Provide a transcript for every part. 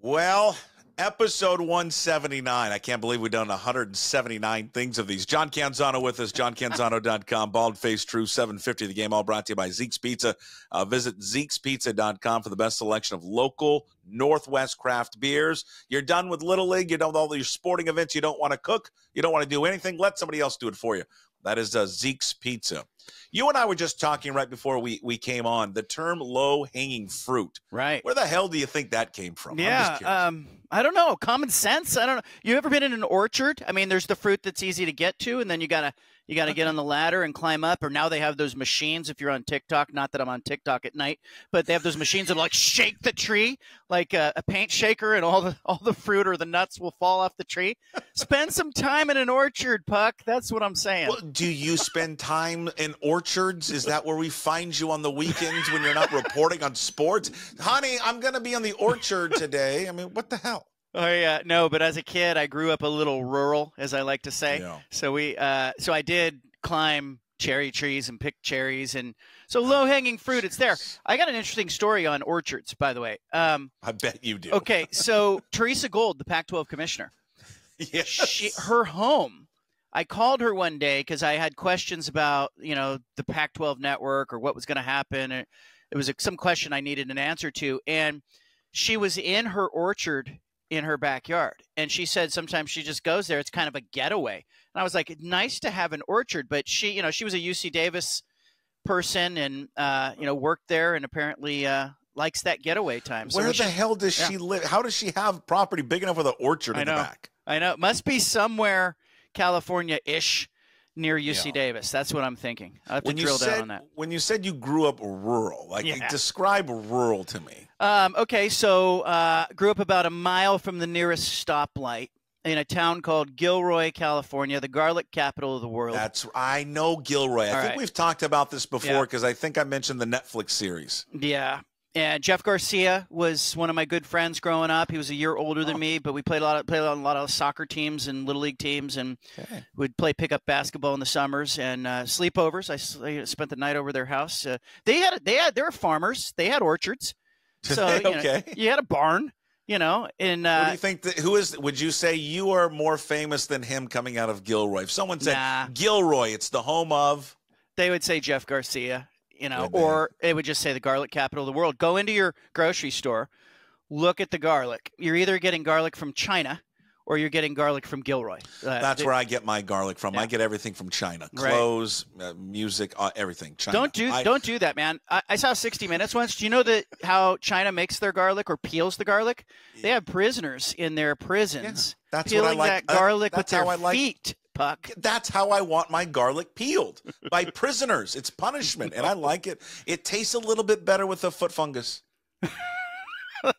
Well, episode 179. I can't believe we've done 179 things of these. John Canzano with us, johncanzano.com, Bald Face True, 750 The Game, all brought to you by Zeke's Pizza. Visit Zeke'sPizza.com for the best selection of local Northwest craft beers. You're done with Little League. You're done with all your sporting events. You don't want to cook. You don't want to do anything. Let somebody else do it for you. That is Zeke's Pizza. You and I were just talking right before we came on, the term low-hanging fruit. Right. Where the hell do you think that came from? Yeah, I don't know. Common sense? I don't know. You ever been in an orchard? I mean, there's the fruit that's easy to get to, and then you gotta get on the ladder and climb up. Or now they have those machines, if you're on TikTok, not that I'm on TikTok at night, but they have those machines that like shake the tree like a paint shaker, and all the fruit or the nuts will fall off the tree. Spend some time in an orchard, Puck. That's what I'm saying. Well, do you spend time in orchards? Is that where we find you on the weekends when you're not reporting on sports? Honey, I'm going to be on the orchard today. I mean, what the hell? Oh yeah, no, but as a kid, I grew up a little rural, as I like to say. Yeah. So I did climb cherry trees and pick cherries, and so low-hanging fruit, it's there. I got an interesting story on orchards, by the way. I bet you do. Okay, so Teresa Gold, the Pac-12 commissioner, yes. her home. I called her one day because I had questions about the Pac-12 network or what was going to happen. It was some question I needed an answer to, and she was in her orchard in her backyard. And she said sometimes she just goes there. It's kind of a getaway. And I was like, nice to have an orchard. But she was a UC Davis person and, worked there and apparently likes that getaway time. Where the hell does she live? How does she have property big enough with an orchard in the back? I know. It must be somewhere California-ish near UC Davis. That's what I'm thinking. I'll have to drill down on that. When you said you grew up rural, describe rural to me. Okay, so grew up about a mile from the nearest stoplight in a town called Gilroy, California, the garlic capital of the world. I know Gilroy. I think we've talked about this before because I think I mentioned the Netflix series. Yeah. And Jeff Garcia was one of my good friends growing up. He was a year older than me, but we played on a lot of soccer teams and little league teams, and we'd play pickup basketball in the summers and sleepovers. I spent the night over their house. They were farmers. They had orchards, so you had a barn. And what do you think? Would you say you are more famous than him coming out of Gilroy? If someone said Gilroy, it's the home of, they would say Jeff Garcia. Or it would just say the garlic capital of the world. Go into your grocery store, look at the garlic. You're either getting garlic from China or you're getting garlic from Gilroy. That's where I get my garlic from. Yeah. I get everything from China. Clothes, music, everything. China. Don't do that, man. I saw 60 Minutes once. Do you know how China makes their garlic or peels the garlic? They have prisoners in their prisons peeling that garlic with their feet. Puck. That's how I want my garlic peeled, by prisoners. It's punishment, and I like it. It tastes a little bit better with the foot fungus.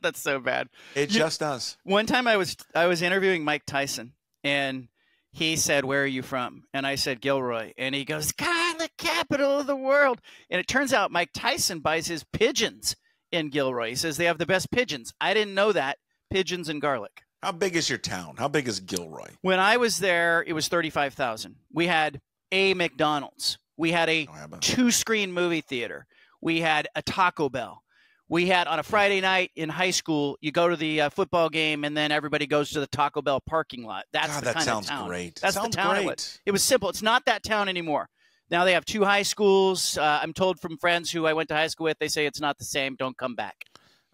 That's so bad. It just does. One time I was interviewing Mike Tyson, and he said, "Where are you from?" And I said, "Gilroy." And he goes, "Garlic capital of the world." And it turns out Mike Tyson buys his pigeons in Gilroy. He says they have the best pigeons. I didn't know that. Pigeons and garlic. How big is your town? How big is Gilroy? When I was there, it was 35,000. We had a McDonald's. We had a 2-screen movie theater. We had a Taco Bell. We had, on a Friday night in high school, you go to the football game, and then everybody goes to the Taco Bell parking lot. That's the kind of town. That sounds great. That's the town. It was simple. It's not that town anymore. Now they have 2 high schools. I'm told from friends who I went to high school with, they say it's not the same. Don't come back.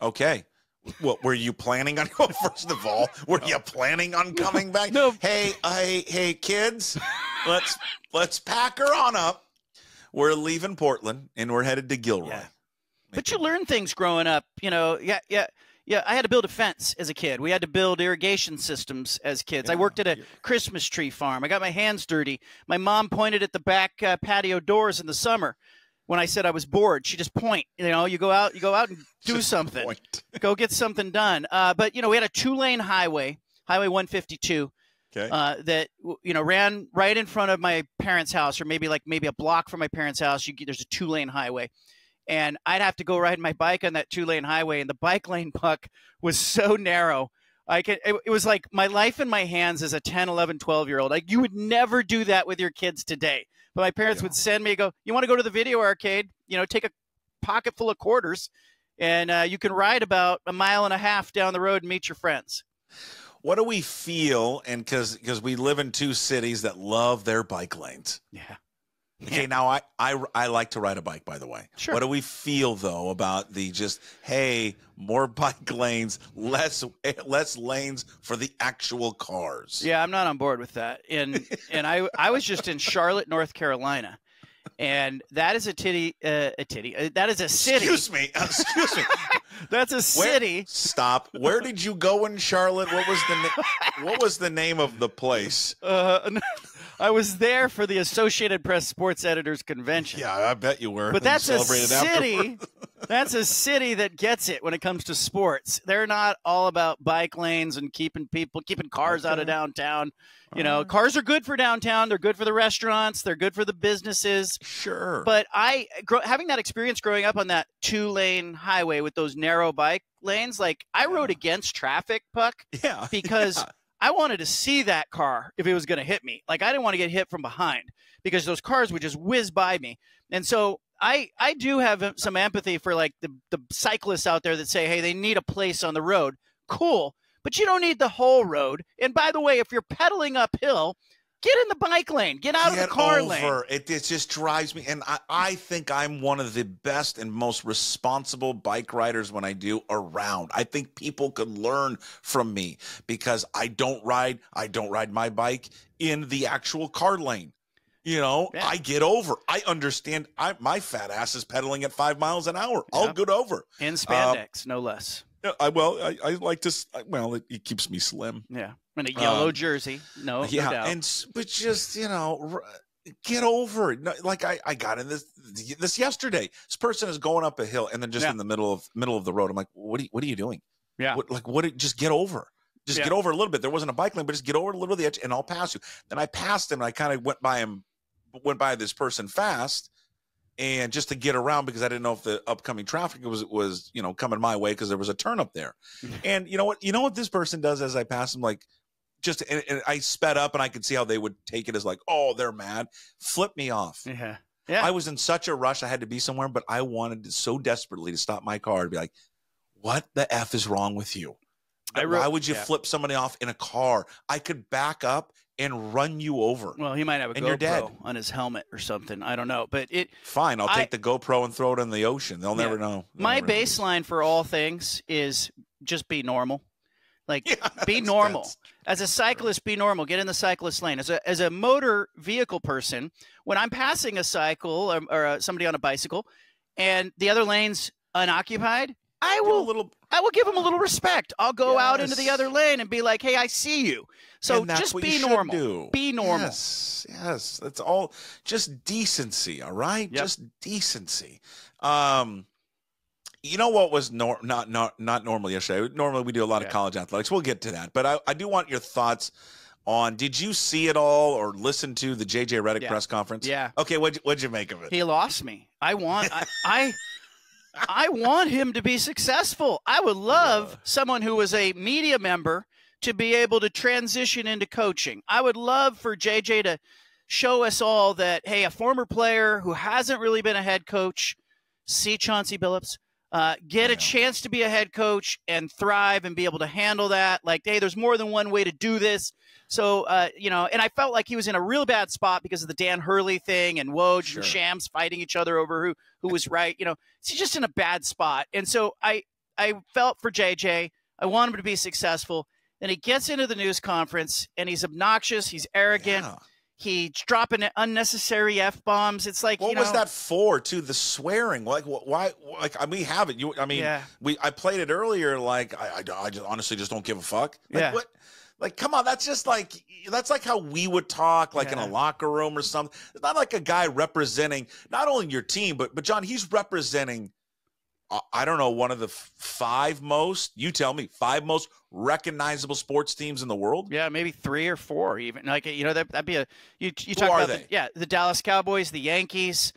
Okay. What were you planning on? First of all, were you planning on coming back? No. Hey, kids, let's pack her on up. We're leaving Portland and we're headed to Gilroy. Yeah. But you learn things growing up. I had to build a fence as a kid. We had to build irrigation systems as kids. I worked at a Christmas tree farm. I got my hands dirty. My mom pointed at the back patio doors in the summer. When I said I was bored, she just point. You go out and do something. Go get something done. But we had a 2-lane highway, Highway 152, that ran right in front of my parents' house, or maybe a block from my parents' house. There's a 2-lane highway, and I'd have to go ride my bike on that 2-lane highway, and the bike lane, Puck, was so narrow. It was like my life in my hands as a 10, 11, 12-year-old. Like, you would never do that with your kids today. But my parents would send me, you want to go to the video arcade? Take a pocket full of quarters and you can ride about a mile and a half down the road and meet your friends. What do we feel? And because we live in two cities that love their bike lanes. Yeah. Okay, now I like to ride a bike, by the way. Sure. What do we feel, though, about the just, hey, more bike lanes, less lanes for the actual cars? Yeah, I'm not on board with that. And I was just in Charlotte, North Carolina, and that is a titty. That is a city. Excuse me. That's a city. Stop. Where did you go in Charlotte? What was the name of the place? I was there for the Associated Press Sports Editors Convention. Yeah, I bet you were. But that's a city. That's a city that gets it when it comes to sports. They're not all about bike lanes and keeping cars out of downtown. You know, cars are good for downtown. They're good for the restaurants. They're good for the businesses. Sure. But having that experience growing up on that 2-lane highway with those narrow bike lanes, like I rode against traffic, Puck. Yeah. Because I wanted to see that car if it was going to hit me. Like I didn't want to get hit from behind because those cars would just whiz by me. And so I do have some empathy for like the cyclists out there that say, hey, they need a place on the road. Cool. But you don't need the whole road. And by the way, if you're pedaling uphill, get in the bike lane. Get out of the car lane. It just drives me. And I think I'm one of the best and most responsible bike riders when I do around. I think people could learn from me because I don't ride my bike in the actual car lane. You know, yeah. I get over. I understand. My fat ass is pedaling at 5 miles an hour. Yeah. I'll get over. In spandex, no less. I like to. Well, it keeps me slim. Yeah, and a yellow jersey. No, yeah, no doubt. But just get over it. No, like I got in this yesterday. This person is going up a hill and then just in the middle of the road. I'm like, what are you doing? Yeah, just get over. Just get over a little bit. There wasn't a bike lane, but just get over a little bit of the edge, and I'll pass you. Then I passed him, and I kind of went by this person fast. And just to get around because I didn't know if the upcoming traffic was coming my way because there was a turn up there. And you know what this person does as I pass them, like and I sped up and I could see how they would take it as like, oh, they're mad. Flip me off. Yeah. I was in such a rush. I had to be somewhere, but I wanted so desperately to stop my car and be like, what the F is wrong with you? Why would you flip somebody off in a car? I could back up and run you over. Well, he might have a GoPro on his helmet or something. I don't know. But fine. I'll take the GoPro and throw it in the ocean. They'll never know. My baseline for all things is just be normal. Like be normal. As a cyclist, be normal. Get in the cyclist lane. As a motor vehicle person, when I'm passing a cycle or somebody on a bicycle and the other lane's unoccupied, I will give them a little respect. I'll go out into the other lane and be like, hey, I see you. So just be normal. Be normal. Yes. That's all. Just decency, all right? Yep. Just decency. You know what was not normal yesterday? Normally we do a lot of college athletics. We'll get to that. But I do want your thoughts on, did you see it all or listen to the JJ Reddick press conference? Yeah. Okay, what'd you make of it? He lost me. I want him to be successful. I would love someone who was a media member to be able to transition into coaching. I would love for JJ to show us all that, hey, a former player who hasn't really been a head coach, see Chauncey Billups, get a chance to be a head coach and thrive and be able to handle that. Like, hey, there's more than one way to do this. So, and I felt like he was in a real bad spot because of the Dan Hurley thing and Woj and Shams fighting each other over who was right. He's just in a bad spot. And so I felt for JJ. I want him to be successful. Then he gets into the news conference and he's obnoxious. He's arrogant. Yeah. He's dropping unnecessary F-bombs. It's like, what was that for, too? The swearing. Like, why? Like, we have it. I played it earlier. Like, I just honestly just don't give a fuck. Like, what? Like, come on. That's like how we would talk, like in a locker room or something. It's not like a guy representing not only your team, but John, he's representing, I don't know, one of the five most recognizable sports teams in the world. Yeah, maybe 3 or 4 even. Like, that'd be you talk Who are about they? The Dallas Cowboys, the Yankees,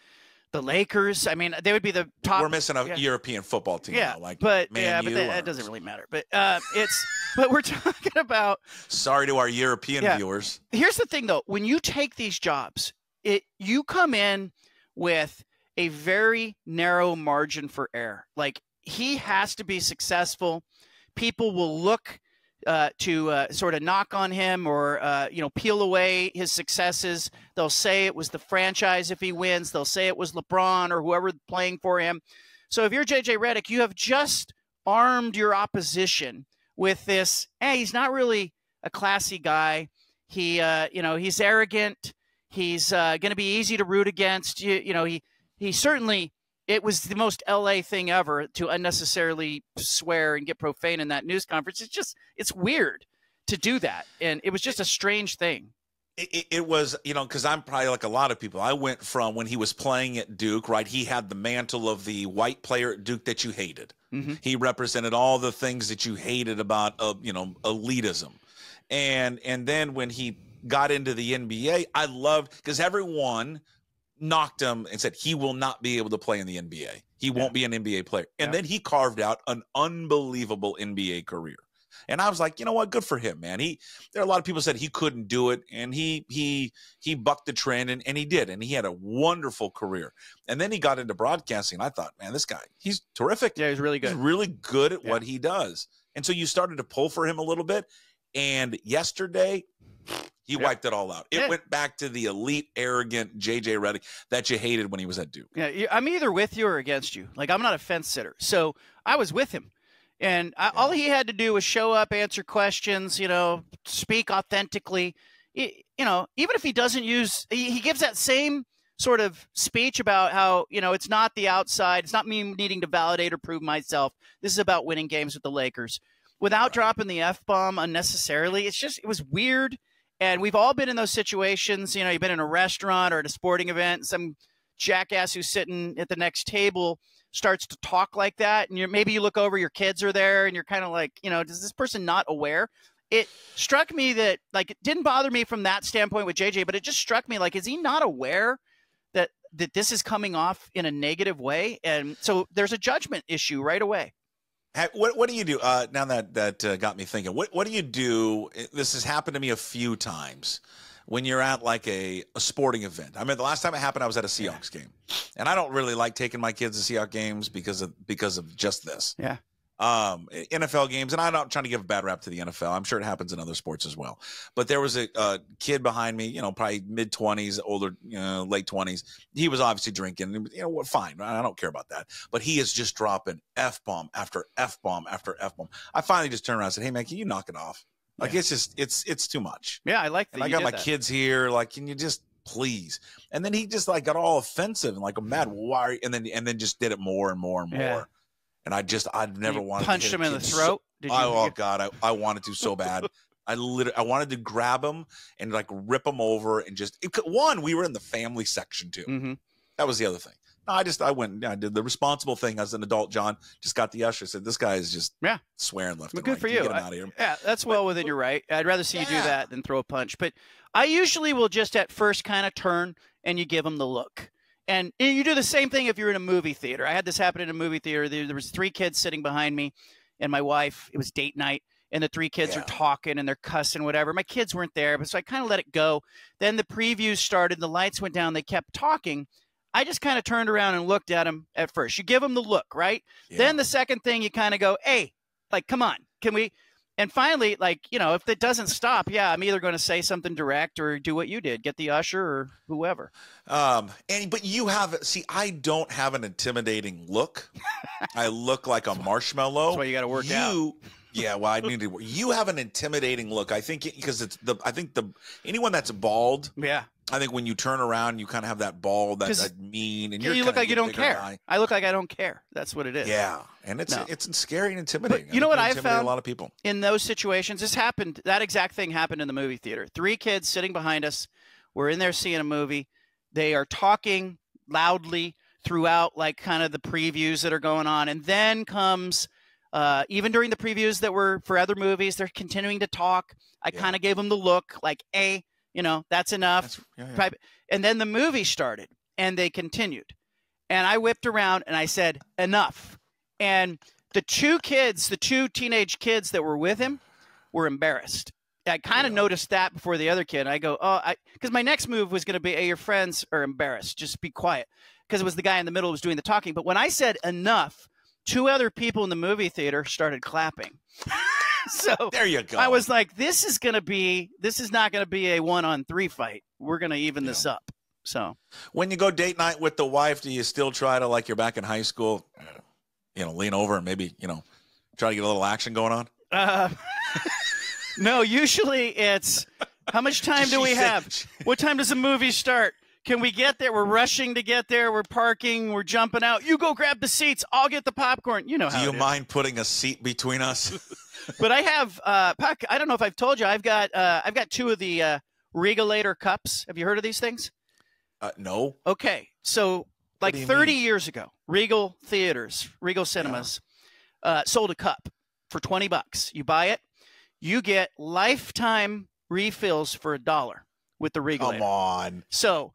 the Lakers. I mean, they would be the top. We're missing a European football team now, like but that doesn't really matter. But but we're talking about. Sorry to our European viewers. Here's the thing, though. When you take these jobs, you come in with a very narrow margin for error. Like, he has to be successful. People will look to sort of knock on him or, peel away his successes. They'll say it was the franchise if he wins. They'll say it was LeBron or whoever playing for him. So if you're JJ Reddick, you have just armed your opposition with this, hey, he's not really a classy guy. He's arrogant. He's going to be easy to root against. He certainly, it was the most LA thing ever to unnecessarily swear and get profane in that news conference. It's weird to do that. And it was just a strange thing. It was, because I'm probably like a lot of people. I went from when he was playing at Duke, right? He had the mantle of the white player at Duke that you hated. Mm-hmm. He represented all the things that you hated about, elitism. And then when he got into the NBA, I loved, because everyone knocked him and said he will not be able to play in the NBA. He won't be an NBA player. And then he carved out an unbelievable NBA career. And I was like, you know what? Good for him, man. There are a lot of people said he couldn't do it, and he bucked the trend, and he did, and he had a wonderful career. And then he got into broadcasting. And I thought, man, this guy, he's terrific. Yeah, he's really good. He's really good at what he does. And so you started to pull for him a little bit. And yesterday, he wiped it all out. It went back to the elite, arrogant JJ Reddick that you hated when he was at Duke. Yeah, I'm either with you or against you. Like, I'm not a fence sitter. So I was with him. And all he had to do was show up, answer questions, speak authentically. Even if he doesn't he gives that same sort of speech about how, it's not the outside. It's not me needing to validate or prove myself. This is about winning games with the Lakers without dropping the F-bomb unnecessarily. It was weird. And we've all been in those situations. You've been in a restaurant or at a sporting event, some jackass who's sitting at the next table starts to talk like that, and maybe you look over, your kids are there, and you're kind of like, does this person not aware? It struck me that, like, it didn't bother me from that standpoint with JJ, but it just struck me like, is he not aware that this is coming off in a negative way? And so there's a judgment issue right away. What do you do? Now that got me thinking. What do you do? This has happened to me a few times. When you're at like a sporting event. I mean, the last time it happened, I was at a Seahawks game, and I don't really like taking my kids to Seahawks games because of just this. Yeah. NFL games, and I'm not trying to give a bad rap to the NFL. I'm sure it happens in other sports as well. But there was a kid behind me, probably mid-20s, older, late 20s. He was obviously drinking. Fine. I don't care about that. But he is just dropping F-bomb after F-bomb after F-bomb. I finally just turned around and said, hey, man, can you knock it off? Like, it's just, it's too much. Yeah, I like that. And I got my kids here. Like, can you just please? And then he just like got all offensive and like, I'm mad. Why? And then just did it more and more and more. Yeah. And I'd never wanted to punch him in the throat. God, I wanted to so bad. I wanted to grab him and like rip him over and we were in the family section too. Mm-hmm. That was the other thing. No, I went. I did the responsible thing as an adult. John just got the usher. Said, "This guy is just swearing left and right. Good for you. Get him out of here." Yeah, that's well within your right. I'd rather see you do that than throw a punch. But I usually will just at first kind of turn and you give him the look. And you do the same thing if you're in a movie theater. I had this happen in a movie theater. There was 3 kids sitting behind me and my wife. It was date night. And the 3 kids are talking and they're cussing, whatever. My kids weren't there, but so I kind of let it go. Then the previews started. The lights went down. They kept talking. I just kind of turned around and looked at him at first. You give him the look, right? Yeah. Then the second thing, you kind of go, hey, like, come on, can we? And finally, like, if it doesn't stop, I'm either going to say something direct or do what you did, get the usher or whoever. But you I don't have an intimidating look. I look like a marshmallow. That's why you got to work out. Yeah, well, I need to work. You have an intimidating look. I think because anyone that's bald. Yeah. I think when you turn around, you kind of have that bald, that mean, and you look like you don't care. Guy. I look like I don't care. That's what it is. Yeah, and it's scary and intimidating. But you know what I found? A lot of people in those situations. This happened. That exact thing happened in the movie theater. 3 kids sitting behind us. We're in there seeing a movie. They are talking loudly throughout, like kind of the previews that are going on, and then comes. Even during the previews that were for other movies, they're continuing to talk. I kind of gave them the look, like, hey, that's enough. And then the movie started, and they continued. And I whipped around, and I said, enough. And the 2 teenage kids that were with him were embarrassed. I kind of noticed that before the other kid. I go, because my next move was going to be, hey, your friends are embarrassed. Just be quiet. Because it was the guy in the middle who was doing the talking. But when I said enough, 2 other people in the movie theater started clapping. So there you go. I was like, this is not going to be a 1-on-3 fight. We're going to even this up. So when you go date night with the wife, do you still try to, like you're back in high school, lean over and maybe, try to get a little action going on? No, usually it's how much time do we have? What time does the movie start? Can we get there? We're rushing to get there. We're parking. We're jumping out. You go grab the seats. I'll get the popcorn. You know how. Do you mind putting a seat between us? But I have Puck. I don't know if I've told you. I've got 2 of the Regulator cups. Have you heard of these things? No. Okay, so like 30 years ago, Regal Theaters, Regal Cinemas, sold a cup for $20. You buy it, you get lifetime refills for $1 with the Regulator. Come on. So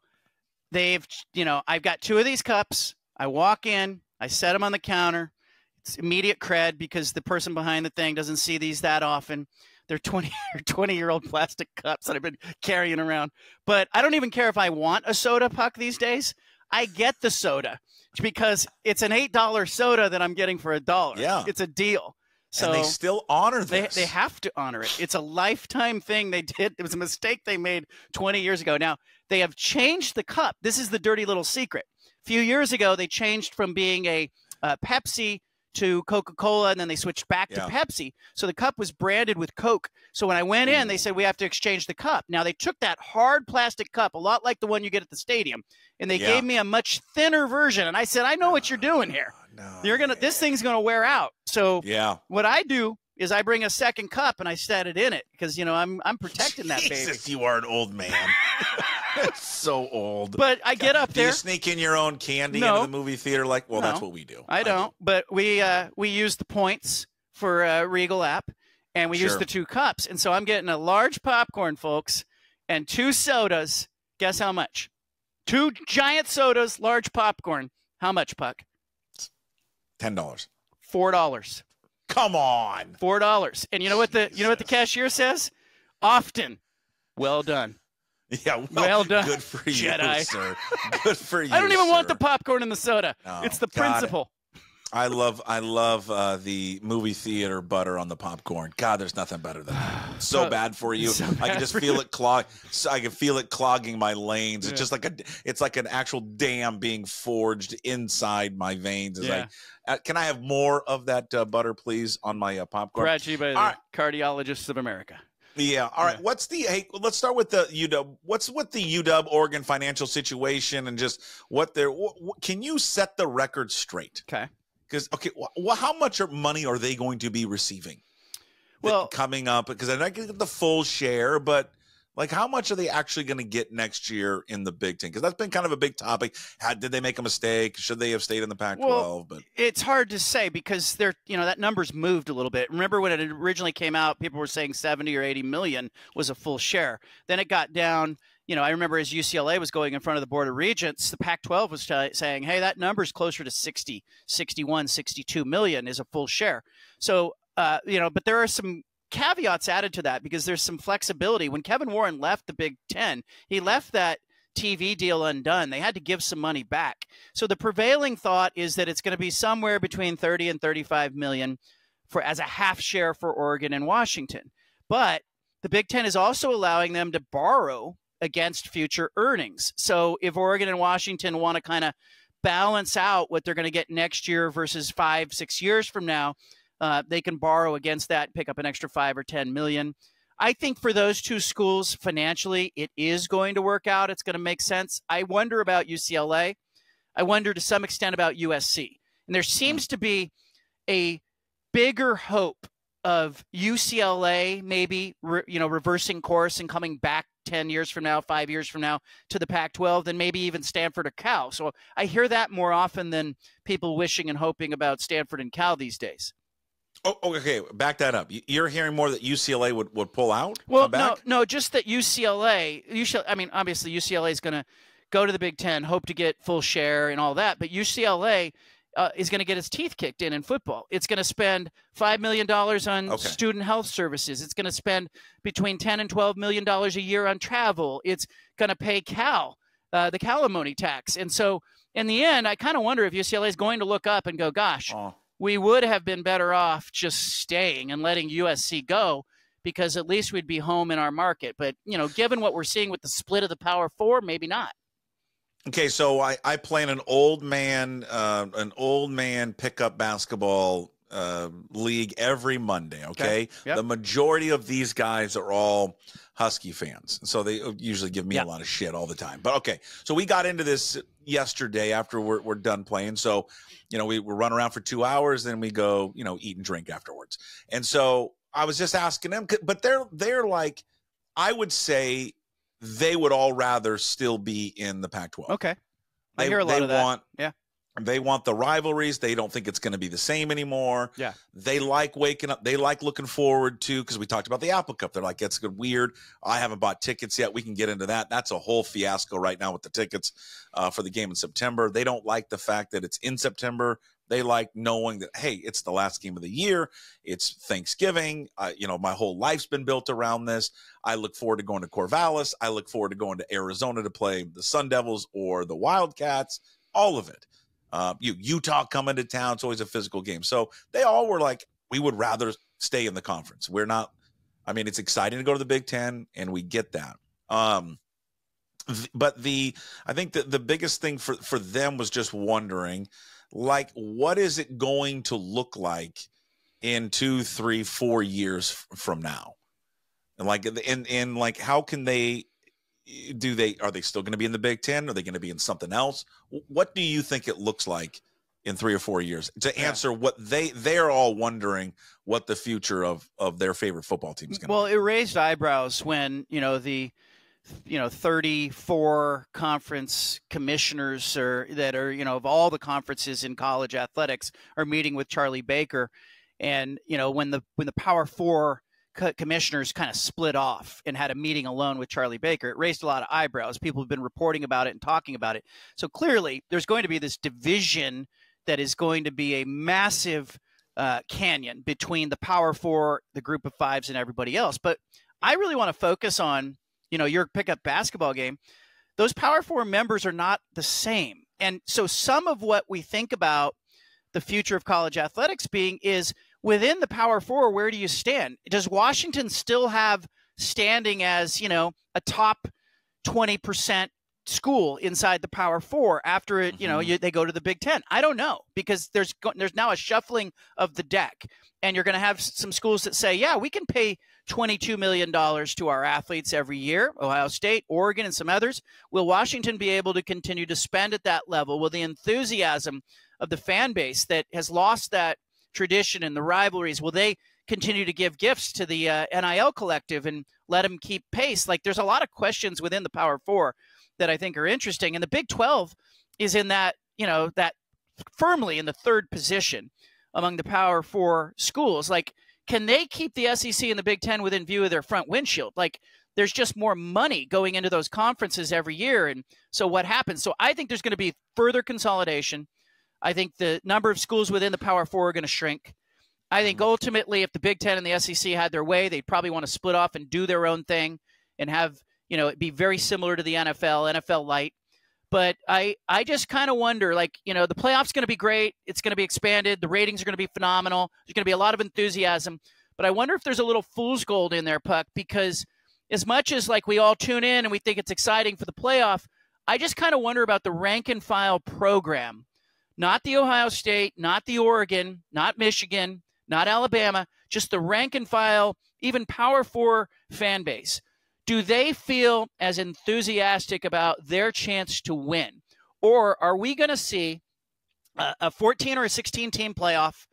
I've got 2 of these cups. I walk in, I set them on the counter. It's immediate cred because the person behind the thing doesn't see these that often. They're 20-year-old plastic cups that I've been carrying around. But I don't even care if I want a soda, Puck, these days. I get the soda because it's an $8 soda that I'm getting for $1. Yeah. It's a deal. So and they still honor this. They have to honor it. It's a lifetime thing they did. It was a mistake they made 20 years ago. Now, they have changed the cup. This is the dirty little secret. A few years ago, they changed from being a Pepsi to Coca-Cola, and then they switched back to Pepsi. So the cup was branded with Coke. So when I went in, they said, we have to exchange the cup. Now, they took that hard plastic cup, a lot like the one you get at the stadium, and they gave me a much thinner version. And I said, I know what you're doing here. This thing's going to wear out. So what I do is I bring a second cup and I set it in it because, I'm protecting that baby. Jesus, you are an old man. So old. But I get up there. Do you sneak in your own candy into the movie theater? That's what we do. I don't. But we use the points for Regal app, and we use the 2 cups. And so I'm getting a large popcorn, folks, and 2 sodas. Guess how much? 2 giant sodas, large popcorn. How much, Puck? $10. $4. Come on. $4. And you know what the cashier says? Often. Well done. Yeah, well done. Good for you, Jedi. Sir. Good for you. I don't even want the popcorn and the soda. No, it's the principle. I love the movie theater butter on the popcorn. God, there's nothing better than that. It's so bad for you. I can just feel it I can feel it clogging my lanes. It's just like an actual dam being forged inside my veins. Can I have more of that butter, please, on my popcorn? Brought to you by the Cardiologists of America. Yeah. All right. Let's start with the UW. What's with the UW Oregon financial situation and just can you set the record straight? Okay. Because, how much money are they going to be receiving? Coming up, because they're not going to get the full share, but how much are they actually going to get next year in the Big Ten? Because that's been kind of a big topic. Did they make a mistake? Should they have stayed in the Pac-12? But it's hard to say because that number's moved a little bit. Remember when it originally came out, people were saying 70 or 80 million was a full share. Then it got down. I remember as UCLA was going in front of the Board of Regents, the Pac-12 was saying, hey, that number's closer to 60, 61, 62 million is a full share. So, but there are some caveats added to that because there's some flexibility. When Kevin Warren left the Big Ten, he left that TV deal undone. They had to give some money back. So the prevailing thought is that it's going to be somewhere between 30 and 35 million as a half share for Oregon and Washington. But the Big Ten is also allowing them to borrow against future earnings. So if Oregon and Washington want to kind of balance out what they're going to get next year versus 5-6 years from now, they can borrow against that, pick up an extra 5 or 10 million. I think for those 2 schools financially, it is going to work out. It's going to make sense. I wonder about UCLA. I wonder to some extent about USC. And there seems to be a bigger hope of UCLA maybe reversing course and coming back 10 years from now, 5 years from now to the Pac-12 than maybe even Stanford or Cal. So I hear that more often than people wishing and hoping about Stanford and Cal these days. Oh, okay. Back that up. You're hearing more that UCLA would pull out? Well, no, just that UCLA, obviously UCLA is going to go to the Big Ten, hope to get full share and all that, but UCLA is going to get its teeth kicked in football. It's going to spend $5 million on student health services. It's going to spend between $10 and $12 million a year on travel. It's going to pay Cal, the alimony tax. And so in the end, I kind of wonder if UCLA is going to look up and go, gosh, we would have been better off just staying and letting USC go, because at least we'd be home in our market. But, given what we're seeing with the split of the Power Four, maybe not. Okay, so I play in an old man pickup basketball league every Monday. Okay, Yep. The majority of these guys are all Husky fans, so they usually give me a lot of shit all the time. But okay, so we got into this yesterday after we're done playing. So we run around for 2 hours, then we go eat and drink afterwards. And so I was just asking them, but they're like, I would say they would all rather still be in the Pac-12. Okay. I hear a lot of that. They want the rivalries. They don't think it's going to be the same anymore. Yeah. They like waking up. They like looking forward to, because we talked about the Apple Cup. They're like, it's good, weird. I haven't bought tickets yet. We can get into that. That's a whole fiasco right now with the tickets for the game in September. They don't like the fact that it's in September. They like knowing that, hey, it's the last game of the year. It's Thanksgiving. My whole life's been built around this. I look forward to going to Corvallis. I look forward to going to Arizona to play the Sun Devils or the Wildcats, all of it. Utah coming to town. It's always a physical game. So they all were like, we would rather stay in the conference. We're not, it's exciting to go to the Big Ten, and we get that. But I think that the biggest thing for them was just wondering, like, what is it going to look like in 2, 3, 4 years from now? And like, how can they, are they still going to be in the Big Ten? Are they going to be in something else? What do you think it looks like in 3 or 4 years to answer what they're all wondering what the future of their favorite football team is going to be? Well, it raised eyebrows when, the 34 conference commissioners that are, of all the conferences in college athletics are meeting with Charlie Baker. And, when the Power Four commissioners kind of split off and had a meeting alone with Charlie Baker, it raised a lot of eyebrows. People have been reporting about it and talking about it. So clearly there's going to be this division that is going to be a massive canyon between the Power Four, the Group of Fives, and everybody else. But I really want to focus on, your pickup basketball game. Those Power Four members are not the same. And so some of what we think about the future of college athletics being is, within the Power Four, where do you stand? Does Washington still have standing as, a top 20% school inside the Power Four after it, they go to the Big Ten? I don't know, because there's now a shuffling of the deck, and you're going to have some schools that say, yeah, we can pay $22 million to our athletes every year, Ohio State, Oregon, and some others. Will Washington be able to continue to spend at that level? Will the enthusiasm of the fan base that has lost that tradition and the rivalries, will they continue to give gifts to the NIL collective and let them keep pace? Like, there's a lot of questions within the Power Four that I think are interesting. And the Big 12 is in that, that firmly in the third position among the Power Four schools. Like, can they keep the SEC and the Big 10 within view of their front windshield? Like, there's just more money going into those conferences every year. And so what happens? So I think there's going to be further consolidation. I think the number of schools within the Power Four are going to shrink. I think ultimately, if the Big Ten and the SEC had their way, they'd probably want to split off and do their own thing and have, it be very similar to the NFL light. But I just kind of wonder, like, the playoff's going to be great. It's going to be expanded. The ratings are going to be phenomenal. There's going to be a lot of enthusiasm. But I wonder if there's a little fool's gold in there, Puck, because as much as, like, we all tune in and we think it's exciting for the playoff, I just kind of wonder about the rank and file program. Not the Ohio State, not the Oregon, not Michigan, not Alabama, just the rank and file, even Power Four fan base. Do they feel as enthusiastic about their chance to win? Or are we going to see a 14 or a 16 team playoff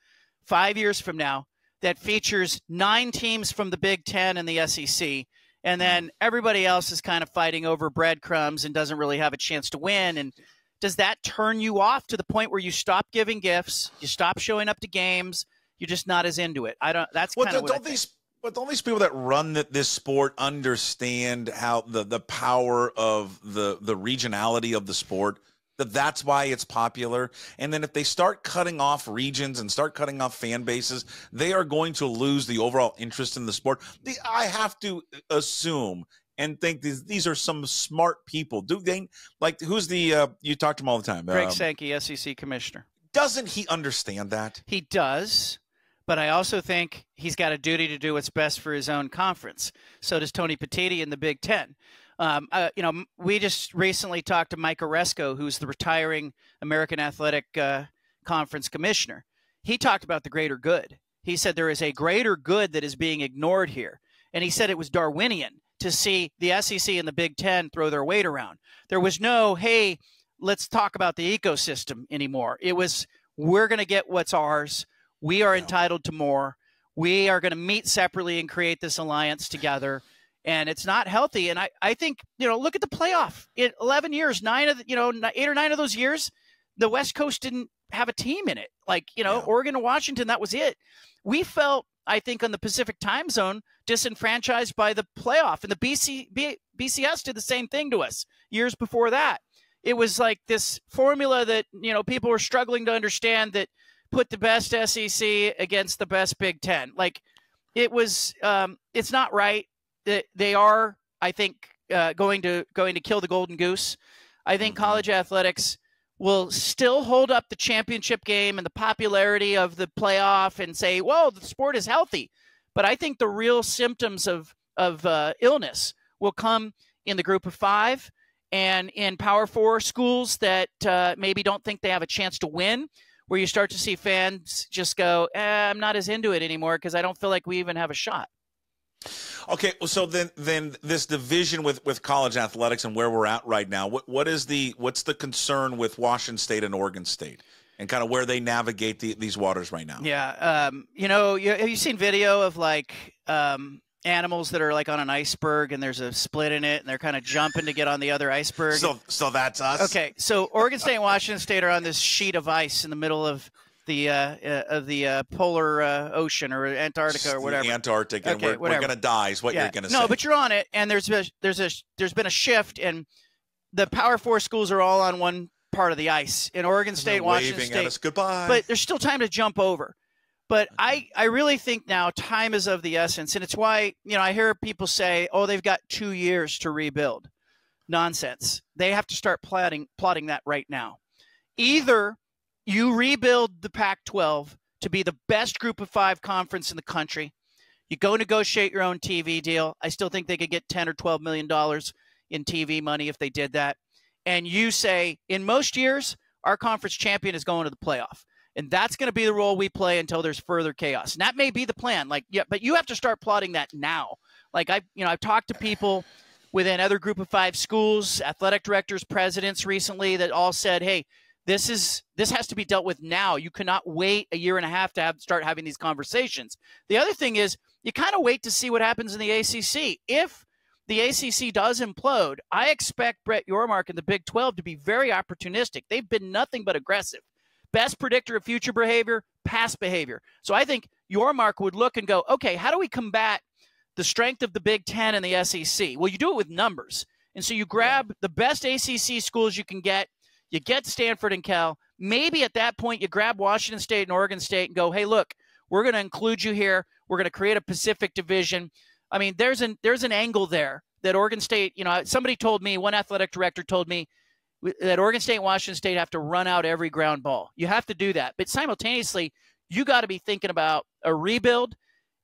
5 years from now that features 9 teams from the Big Ten and the SEC, and then everybody else is kind of fighting over breadcrumbs and doesn't really have a chance to win? And does that turn you off to the point where you stop giving gifts, you stop showing up to games, you're just not as into it? That's kind of what I think. But don't these people that run this sport understand how the power of the regionality of the sport? That's why it's popular. And then if they start cutting off regions and start cutting off fan bases, they are going to lose the overall interest in the sport. I have to assume and think these are some smart people. Do they, like, who's the you talk to them all the time? Greg Sankey, SEC commissioner. doesn't he understand that? He does. But I also think he's got a duty to do what's best for his own conference. So does Tony Petitti in the Big Ten. We just recently talked to Mike Oresco, who's the retiring American Athletic Conference commissioner. He talked about the greater good. He said there is a greater good that is being ignored here. And he said it was Darwinian to see the SEC and the Big Ten throw their weight around. There was no, hey, let's talk about the ecosystem anymore. It was, we're going to get what's ours. We are entitled to more. We are going to meet separately and create this alliance together. And it's not healthy. And I think, look at the playoff. In 11 years, 8 or 9 of those years, the West Coast didn't have a team in it. Oregon and Washington, that was it. We felt, I think, on the Pacific time zone, disenfranchised by the playoff. And the BCS did the same thing to us years before that. It was like this formula that, people were struggling to understand, that put the best SEC against the best Big Ten. It was, it's not right. They are, I think, going to kill the golden goose. I think college athletics will still hold up the championship game and the popularity of the playoff and say, whoa, the sport is healthy. But I think the real symptoms of illness will come in the group of 5 and in Power 4 schools that maybe don't think they have a chance to win, where you start to see fans just go, I'm not as into it anymore because I don't feel like we even have a shot. Okay, well, so then this division with college athletics and where we're at right now, what's the concern with Washington State and Oregon State and kind of where they navigate these waters right now? Yeah, have you seen video of animals that are on an iceberg and there's a split in it and they're kind of jumping to get on the other iceberg? So that's us. Okay, so Oregon State and Washington State are on this sheet of ice in the middle of the polar ocean or Antarctica or whatever. Antarctic, and we're going to die is what you're going to say. No, but you're on it, and there's been a shift, and the Power 4 schools are all on one part of the ice. In Oregon State, Washington State, at us goodbye. But there's still time to jump over. But I really think now time is of the essence, and it's why I hear people say, "Oh, they've got 2 years to rebuild." Nonsense. They have to start plotting that right now. Either you rebuild the Pac-12 to be the best group of 5 conference in the country. You go negotiate your own TV deal. I still think they could get $10 or $12 million in TV money if they did that. And you say, in most years, our conference champion is going to the playoff. And that's going to be the role we play until there's further chaos. And that may be the plan. But you have to start plotting that now. I've talked to people within other group of 5 schools, athletic directors, presidents recently that all said, hey, this has to be dealt with now. You cannot wait a year and a half to start having these conversations. The other thing is you kind of wait to see what happens in the ACC. If the ACC does implode, I expect Brett Yormark and the Big 12 to be very opportunistic. They've been nothing but aggressive. Best predictor of future behavior, past behavior. So I think Yormark would look and go, okay, how do we combat the strength of the Big 10 and the SEC? Well, you do it with numbers. And so you grab the best ACC schools you can get. You get Stanford and Cal. Maybe at that point you grab Washington State and Oregon State and go, hey, look, we're going to include you here. We're going to create a Pacific division. I mean, there's an angle there that Oregon State, somebody told me, one athletic director told me that Oregon State and Washington State have to run out every ground ball. You have to do that. But simultaneously, you got to be thinking about a rebuild.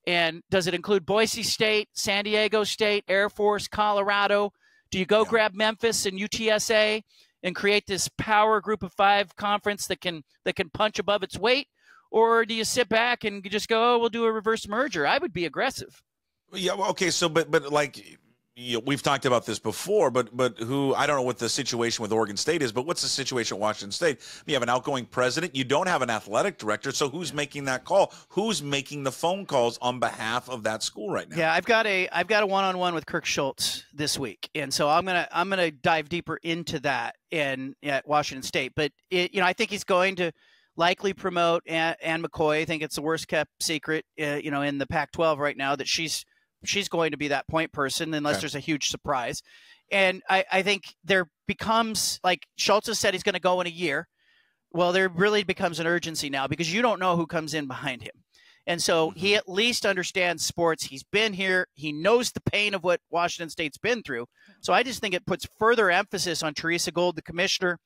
And does it include Boise State, San Diego State, Air Force, Colorado? Do you go grab Memphis and UTSA and create this power group of 5 conference that can punch above its weight? Or do you sit back and just go, oh, we'll do a reverse merger? I would be aggressive. Yeah, well, okay, so but we've talked about this before, but who, I don't know what the situation with Oregon State is, but what's the situation at Washington State? You have an outgoing president. You don't have an athletic director. So who's making that call? Who's making the phone calls on behalf of that school right now? Yeah, I've got a one-on-one with Kirk Schultz this week. And so I'm going to dive deeper into that at Washington State. But I think he's going to likely promote Ann McCoy. I think it's the worst kept secret, in the Pac-12 right now, that she's going to be that point person unless there's a huge surprise. And I think there becomes, like Schultz has said, he's going to go in a year. Well, there really becomes an urgency now because you don't know who comes in behind him. And so he at least understands sports. He's been here. He knows the pain of what Washington State's been through. So I just think it puts further emphasis on Teresa Gold, the commissioner,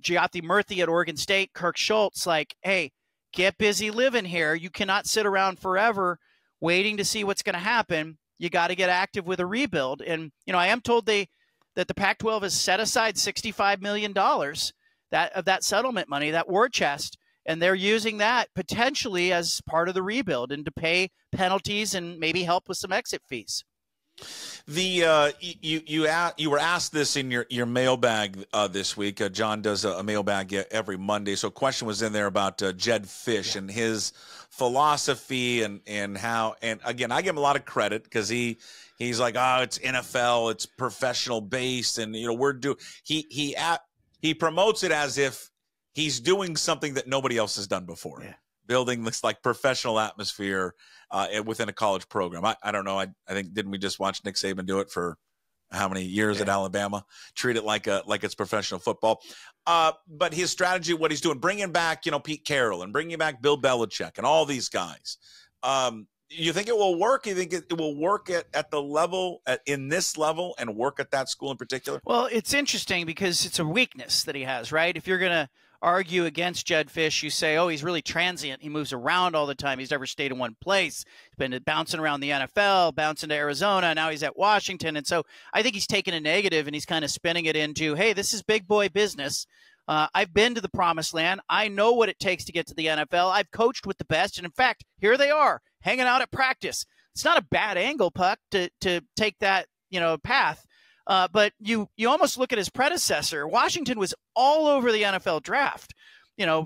Giotto Murthy at Oregon State, Kirk Schultz, like, hey, get busy living here. You cannot sit around forever waiting to see what's going to happen. You got to get active with a rebuild. And, I am told that the Pac-12 has set aside $65 million of that settlement money, that war chest, and they're using that potentially as part of the rebuild and to pay penalties and maybe help with some exit fees. You were asked this in your mailbag this week. John does a mailbag every Monday. So a question was in there about Jed Fish and his philosophy and how, and again, I give him a lot of credit because he's like, oh, it's NFL, it's professional based. And, he promotes it as if he's doing something that nobody else has done before. Yeah. Building this like professional atmosphere within a college program. I don't know. I think, didn't we just watch Nick Saban do it for how many years at Alabama? Treat it like it's professional football. But his strategy, what he's doing, bringing back, Pete Carroll and bringing back Bill Belichick and all these guys. You think it will work? You think it will work at the level, in this level, and work at that school in particular? Well, it's interesting because it's a weakness that he has, right? If you're going to argue against Jed Fish, you say, oh, he's really transient. He moves around all the time. He's never stayed in one place. He's been bouncing around the NFL, bouncing to Arizona. Now he's at Washington. And so I think he's taken a negative and he's kind of spinning it into, hey, this is big boy business. I've been to the promised land. I know what it takes to get to the NFL. I've coached with the best. And in fact, here they are hanging out at practice. It's not a bad angle, Puck, to take that, path. But you almost look at his predecessor. Washington was all over the NFL draft,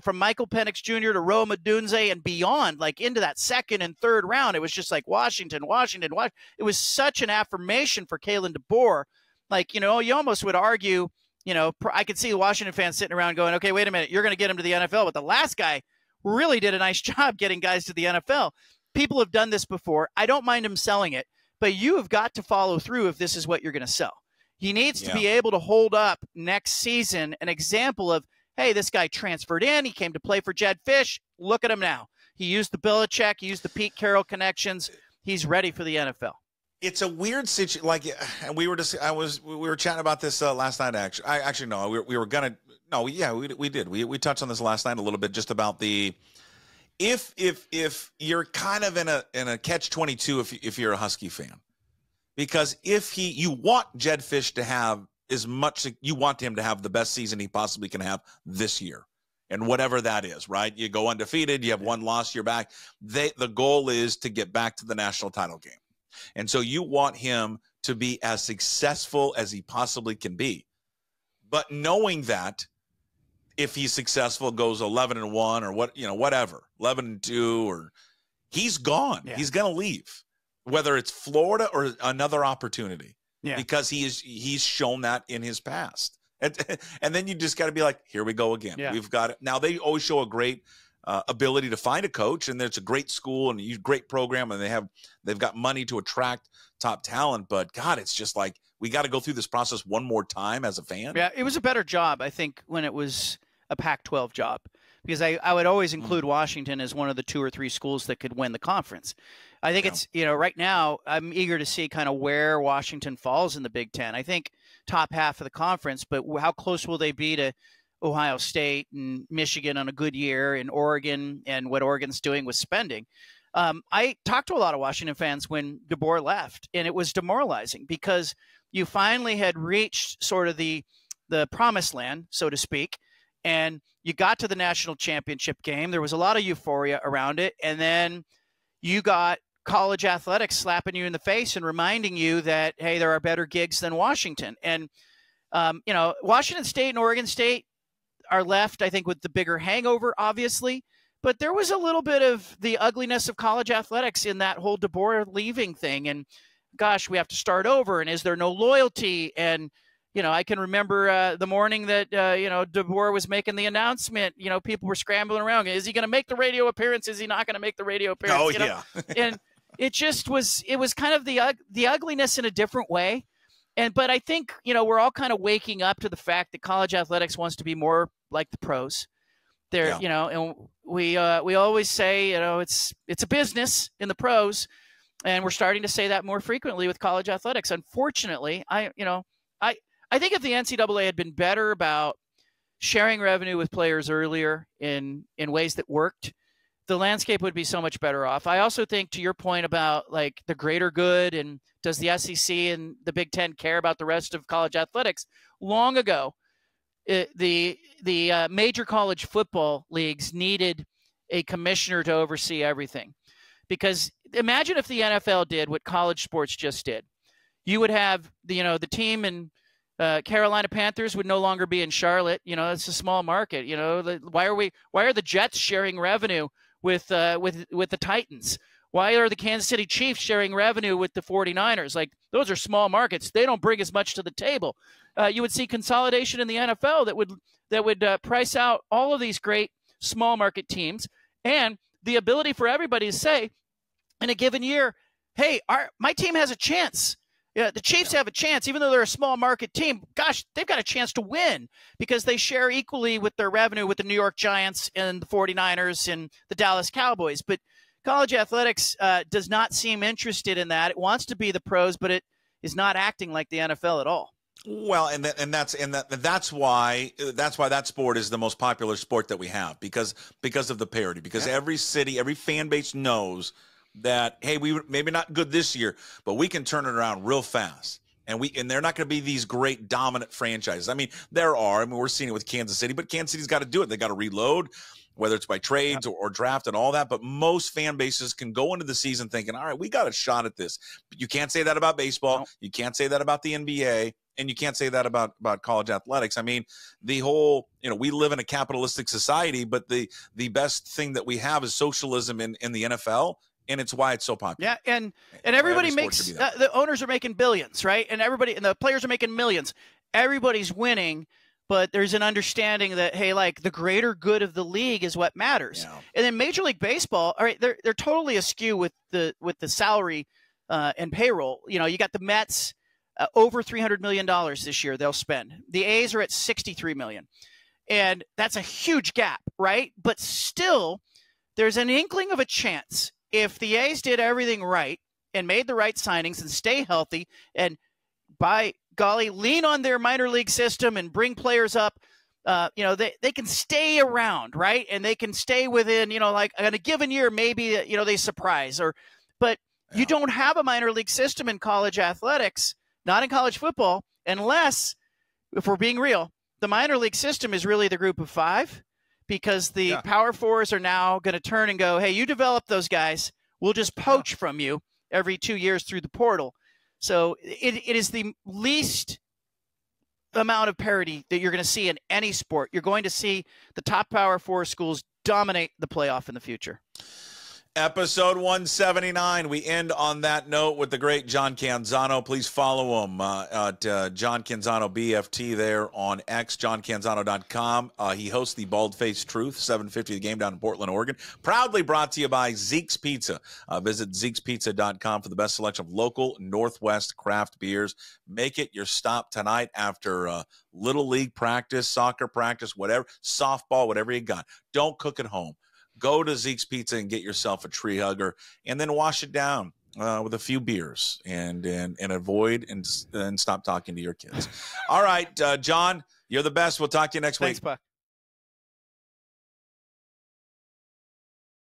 from Michael Penix Jr. to Rome Odunze and beyond, like into that second and third round. It was just like Washington. It was such an affirmation for Kalen DeBoer. Like, you almost would argue, I could see Washington fans sitting around going, okay, wait a minute, you're going to get him to the NFL. But the last guy really did a nice job getting guys to the NFL. People have done this before. I don't mind him selling it, but you have got to follow through if this is what you're going to sell. He needs to be able to hold up next season an example of, hey, this guy transferred in. He came to play for Jed Fish. Look at him now. He used the Belichick. He used the Pete Carroll connections. He's ready for the NFL. It's a weird situation. Like, and we were chatting about this last night. We did. We touched on this last night a little bit, just about the if you're kind of in a catch-22 if you're a Husky fan. Because you want Jed Fish to have you want him to have the best season he possibly can have this year. And whatever that is, right? You go undefeated, you have one loss, you're back. The goal is to get back to the national title game. And so you want him to be as successful as he possibly can be. But knowing that if he's successful, goes 11-1 or whatever, 11-2, or he's gone. Yeah. He's going to leave. Whether it's Florida or another opportunity, because he's shown that in his past. And then you just got to be like, here we go again. Yeah. We've got it. Now, they always show a great ability to find a coach, and it's a great school and a great program, and they've got money to attract top talent. But, God, it's just like we got to go through this process one more time as a fan. Yeah, it was a better job, I think, when it was a Pac-12 job, because I would always include Washington as one of the 2 or 3 schools that could win the conference. I think it's, right now I'm eager to see kind of where Washington falls in the Big Ten. I think top half of the conference, but how close will they be to Ohio State and Michigan on a good year, and Oregon and what Oregon's doing with spending? I talked to a lot of Washington fans when DeBoer left, and it was demoralizing because you finally had reached sort of the promised land, so to speak, and you got to the national championship game. There was a lot of euphoria around it, and then you got college athletics slapping you in the face and reminding you that, hey, there are better gigs than Washington. And, Washington State and Oregon State are left, I think, with the bigger hangover, obviously. But there was a little bit of the ugliness of college athletics in that whole DeBoer leaving thing. And, gosh, we have to start over. And is there no loyalty? And, I can remember the morning that, DeBoer was making the announcement. People were scrambling around. Is he going to make the radio appearance? Is he not going to make the radio appearance? Oh, yeah. And it just was – it was kind of the ugliness in a different way. But I think, we're all kind of waking up to the fact that college athletics wants to be more like the pros. They're, and we always say, it's a business in the pros, and we're starting to say that more frequently with college athletics. Unfortunately, I think if the NCAA had been better about sharing revenue with players earlier in ways that worked, the landscape would be so much better off. I also think, to your point about like the greater good and does the SEC and the Big Ten care about the rest of college athletics, long ago, the major college football leagues needed a commissioner to oversee everything. Because imagine if the NFL did what college sports just did. You would have the team in Carolina Panthers would no longer be in Charlotte. It's a small market. Why are the Jets sharing revenue with the Titans? Why are the Kansas City Chiefs sharing revenue with the 49ers? Like, those are small markets. They don't bring as much to the table. You would see consolidation in the NFL that would price out all of these great small market teams, and the ability for everybody to say in a given year, hey, my team has a chance. Yeah, the Chiefs have a chance, even though they're a small market team. Gosh, they've got a chance to win because they share equally with their revenue with the New York Giants and the 49ers and the Dallas Cowboys. But college athletics does not seem interested in that. It wants to be the pros, but it is not acting like the NFL at all. Well, that's why that sport is the most popular sport that we have, because of the parity. Because every city, every fan base knows that, hey, we were maybe not good this year, but we can turn it around real fast. And they're not going to be these great dominant franchises. I mean, we're seeing it with Kansas City, but Kansas City's got to do it. They got to reload, whether it's by trades or draft and all that. But most fan bases can go into the season thinking, all right, we got a shot at this. But you can't say that about baseball. No. You can't say that about the NBA. And you can't say that about college athletics. I mean, the whole, we live in a capitalistic society, but the best thing that we have is socialism in the NFL. And it's why it's so popular. Yeah, and everybody makes the owners are making billions, right? And the players are making millions. Everybody's winning, but there's an understanding that, hey, like, the greater good of the league is what matters. Yeah. And then Major League Baseball, all right, they're totally askew with the salary and payroll. You got the Mets, over $300 million this year they'll spend. The A's are at $63 million, and that's a huge gap, right? But still, there's an inkling of a chance. If the A's did everything right and made the right signings and stay healthy and, by golly, lean on their minor league system and bring players up, they can stay around, right? And they can stay within, like, in a given year, maybe, they surprise. But you don't have a minor league system in college athletics, not in college football, unless, if we're being real, the minor league system is really the group of five. Because the Power Fours are now going to turn and go, hey, you develop those guys. We'll just poach from you every 2 years through the portal. So it is the least amount of parity that you're going to see in any sport. You're going to see the top Power Four schools dominate the playoff in the future. Episode 179. We end on that note with the great John Canzano. Please follow him at John Canzano BFT there on X, johncanzano.com. He hosts the Bald Faced Truth, 750 The Game down in Portland, Oregon. Proudly brought to you by Zeke's Pizza. Visit Zeke'sPizza.com for the best selection of local Northwest craft beers. Make it your stop tonight after Little League practice, soccer practice, whatever, softball, whatever you got. Don't cook at home. Go to Zeke's Pizza and get yourself a tree hugger, and then wash it down with a few beers and avoid and stop talking to your kids. All right, John, you're the best. We'll talk to you next week. Thanks, Puck.